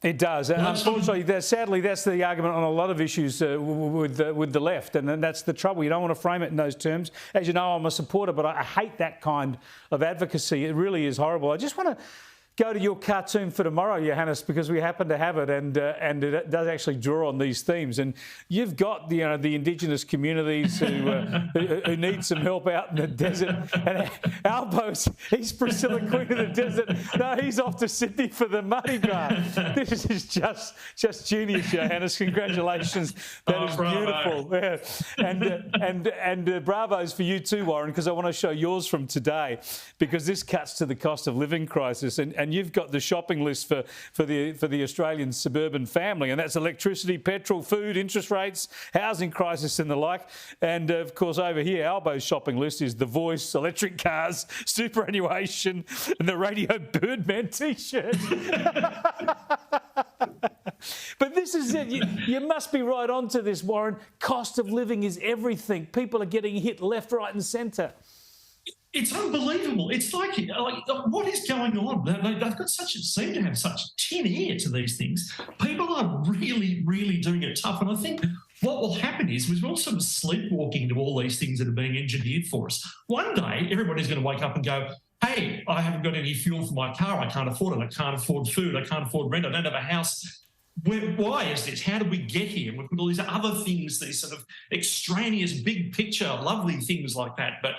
It does. Unfortunately, sadly, that's the argument on a lot of issues with the left, and then that's the trouble. You don't want to frame it in those terms. As you know, I'm a supporter, but I hate that kind of advocacy. It really is horrible. I just want to go to your cartoon for tomorrow, Johannes, because we happen to have it, and it does actually draw on these themes. And you've got the Indigenous communities who need some help out in the desert. And Albo's, he's Priscilla, Queen of the Desert. No, he's off to Sydney for the Mardi Gras. This is just genius, Johannes. Congratulations. That is beautiful. Yeah. And bravos for you too, Warren, because I want to show yours from today, because this cuts to the cost of living crisis. And you've got the shopping list for the Australian suburban family, and that's electricity, petrol, food, interest rates, housing crisis and the like. And of course over here, Albo's shopping list is The Voice, electric cars, superannuation and the Radio Birdman t-shirt. But this is it. You must be right on to this, Warren. Cost of living is everything. People are getting hit left, right and centre. It's unbelievable. It's like what is going on? They've got seem to have such tin air to these things. People are really, really doing it tough. And I think what will happen is we're all sort of sleepwalking to all these things that are being engineered for us. One day, everybody's going to wake up and go, hey, I haven't got any fuel for my car. I can't afford it. I can't afford food. I can't afford rent. I don't have a house. Why is this? How did we get here? We've got all these other things, these sort of extraneous, big picture, lovely things like that. But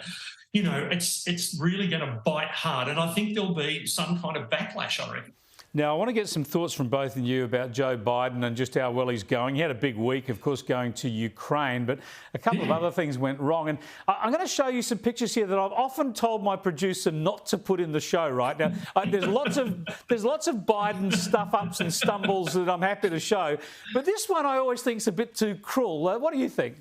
you know, it's really going to bite hard, and I think there'll be some kind of backlash, I reckon. Now, I want to get some thoughts from both of you about Joe Biden and just how well he's going. He had a big week, of course, going to Ukraine, but a couple of other things went wrong. And I'm going to show you some pictures here that I've often told my producer not to put in the show, right? Now, there's lots of Biden stuff-ups and stumbles that I'm happy to show, but this one I always think is a bit too cruel. What do you think?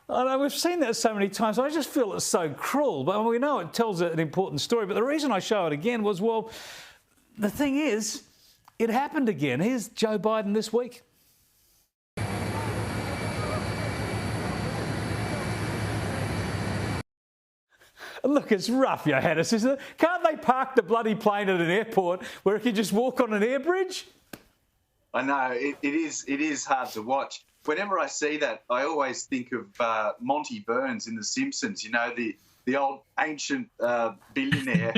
I know we've seen that so many times. I just feel it's so cruel. But we know it tells an important story. But the reason I show it again was, well, the thing is, it happened again. Here's Joe Biden this week. Look, it's rough, Johannes, isn't it? Can't they park the bloody plane at an airport where it can just walk on an air bridge? I know, it is hard to watch. Whenever I see that, I always think of Monty Burns in The Simpsons, you know, the old ancient billionaire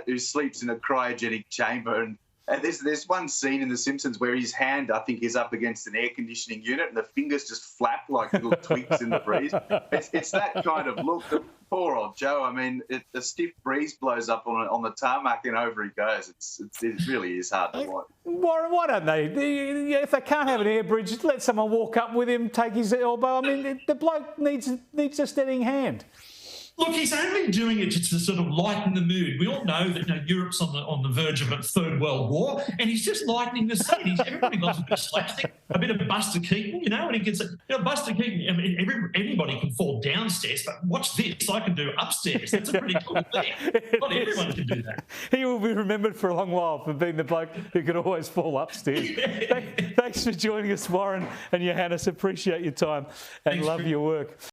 who sleeps in a cryogenic chamber. And there's one scene in The Simpsons where his hand, I think, is up against an air conditioning unit and the fingers just flap like little twigs in the breeze. It's that kind of look. Poor old Joe. I mean, a stiff breeze blows up on the tarmac and over he goes. It really is hard to watch. Warren, why don't they? If they can't have an air bridge, let someone walk up with him, take his elbow. I mean, the bloke needs a steadying hand. Look, he's only doing it to sort of lighten the mood. We all know that Europe's on the verge of a third world war, and he's just lightening the scene. Everybody loves a bit of slapstick, a bit of Buster Keaton, you know, and he gets Buster Keaton. I mean, anybody can fall downstairs, but watch this, I can do upstairs. That's a pretty cool thing. Not everyone can do that. He will be remembered for a long while for being the bloke who could always fall upstairs. Thanks for joining us, Warren and Johannes. Appreciate your time and love your work.